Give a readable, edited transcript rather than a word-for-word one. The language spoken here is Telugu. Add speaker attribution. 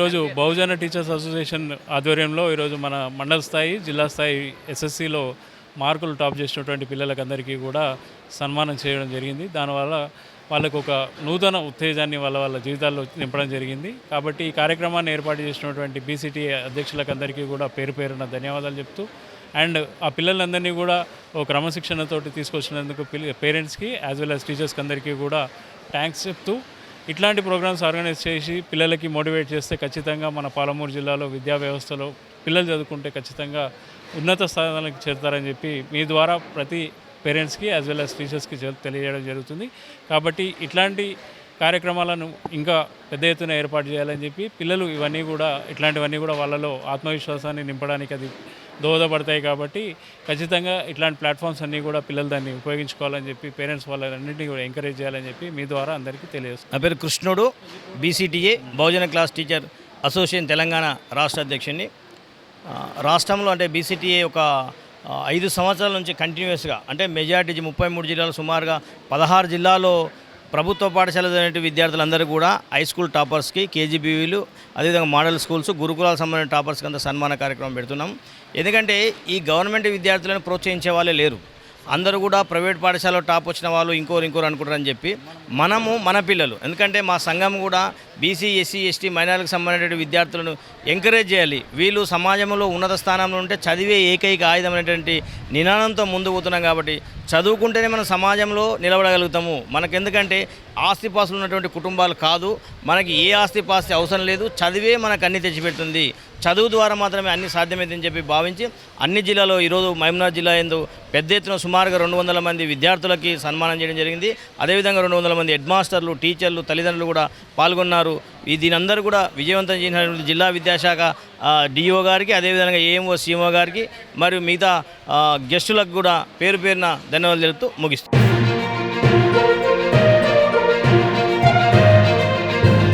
Speaker 1: ఈరోజు బహుజన టీచర్స్ అసోసియేషన్ ఆధ్వర్యంలో ఈరోజు మన మండల స్థాయి జిల్లా స్థాయి ఎస్ఎస్సిలో మార్కులు టాప్ చేసినటువంటి పిల్లలకందరికీ కూడా సన్మానం చేయడం జరిగింది. దానివల్ల వాళ్ళకు ఒక నూతన ఉత్తేజాన్ని వాళ్ళ జీవితాల్లో నింపడం జరిగింది. కాబట్టి ఈ కార్యక్రమాన్ని ఏర్పాటు చేసినటువంటి బీసీటీ అధ్యక్షులకందరికీ కూడా పేరు పేరున ధన్యవాదాలు చెప్తూ అండ్ ఆ పిల్లలందరినీ కూడా ఒక క్రమశిక్షణతోటి తీసుకొచ్చినందుకు పేరెంట్స్కి యాజ్ వెల్ యాజ్ టీచర్స్కి అందరికీ కూడా థ్యాంక్స్ చెప్తూ ఇట్లాంటి ప్రోగ్రామ్స్ ఆర్గనైజ్ చేసి పిల్లలకి మోటివేట్ చేస్తే ఖచ్చితంగా మన పాలమూరు జిల్లాలో విద్యా వ్యవస్థలో పిల్లలు చదువుకుంటే ఖచ్చితంగా ఉన్నత స్థానాలకు చేరుతారని చెప్పి మీ ద్వారా ప్రతి పేరెంట్స్కి యాజ్ వెల్ యాజ్ టీచర్స్కి తెలియజేయడం జరుగుతుంది. కాబట్టి ఇట్లాంటి కార్యక్రమాలను ఇంకా పెద్ద ఎత్తున ఏర్పాటు చేయాలని చెప్పి పిల్లలు ఇట్లాంటివన్నీ కూడా వాళ్ళలో ఆత్మవిశ్వాసాన్ని నింపడానికి అది దోహదపడతాయి. కాబట్టి ఖచ్చితంగా ఇట్లాంటి ప్లాట్ఫామ్స్ అన్నీ కూడా పిల్లలు దాన్ని ఉపయోగించుకోవాలని చెప్పి పేరెంట్స్ వాళ్ళన్నింటినీ కూడా ఎంకరేజ్ చేయాలని చెప్పి మీ ద్వారా అందరికీ తెలియజేస్తాను.
Speaker 2: నా పేరు కృష్ణుడు, బీసీటీఏ బహుజన క్లాస్ టీచర్ అసోసియేషన్ తెలంగాణ రాష్ట్ర అధ్యక్షుడిని. రాష్ట్రంలో అంటే బీసీటీఏ ఒక 5 సంవత్సరాల నుంచి కంటిన్యూస్గా అంటే మెజార్టీ 33 జిల్లాలు సుమారుగా 16 జిల్లాల్లో ప్రభుత్వ పాఠశాల చదివే విద్యార్థులందరూ కూడా హై స్కూల్ టాపర్స్కి, కేజీబీవీలు, అదేవిధంగా మోడల్ స్కూల్స్, గురుకులాలకు సంబంధించిన టాపర్స్కి అంతా సన్మాన కార్యక్రమం పెడుతున్నాం. ఎందుకంటే ఈ గవర్నమెంట్ విద్యార్థులను ప్రోత్సహించే వాళ్ళే లేరు. అందరూ కూడా ప్రైవేట్ పాఠశాలలో టాప్ వచ్చిన వాళ్ళు ఇంకోరు అనుకుంటారని చెప్పి మన పిల్లలు, ఎందుకంటే మా సంఘం కూడా బీసీ, ఎస్సీ, ఎస్టీ, మైనార్టీలకు సంబంధించిన విద్యార్థులను ఎంకరేజ్ చేయాలి. వీళ్ళు సమాజంలో ఉన్నత స్థానంలో ఉంటే చదివే ఏకైక ఆయుధం అనేటువంటి నినాదంతో ముందుకు పోతున్నాం. కాబట్టి చదువుకుంటేనే మనం సమాజంలో నిలబడగలుగుతాము. మనకెందుకంటే ఆస్తిపాస్తులు ఉన్నటువంటి కుటుంబాలు కాదు, మనకి ఏ ఆస్తిపాస్తి అవసరం లేదు, చదివే మనకు అన్ని తెచ్చిపెడుతుంది. చదువు ద్వారా మాత్రమే అన్ని సాధ్యమైందని చెప్పి భావించి అన్ని జిల్లాలో ఈరోజు మహబూబ్నగర్ జిల్లా ఎందు పెద్ద ఎత్తున సుమారుగా 200 మంది విద్యార్థులకి సన్మానం చేయడం జరిగింది. అదేవిధంగా 200 మంది హెడ్ మాస్టర్లు, టీచర్లు, తల్లిదండ్రులు కూడా పాల్గొన్నారు. దీనందరూ కూడా విజయవంతం చేసినటువంటి జిల్లా విద్యాశాఖ డిఓ గారికి, అదేవిధంగా ఏఎంఓ, సిఎంఓ గారికి మరియు మిగతా గెస్టులకు కూడా పేరు పేరున ధన్యవాదాలు తెలుపుతూ ముగిస్తాం.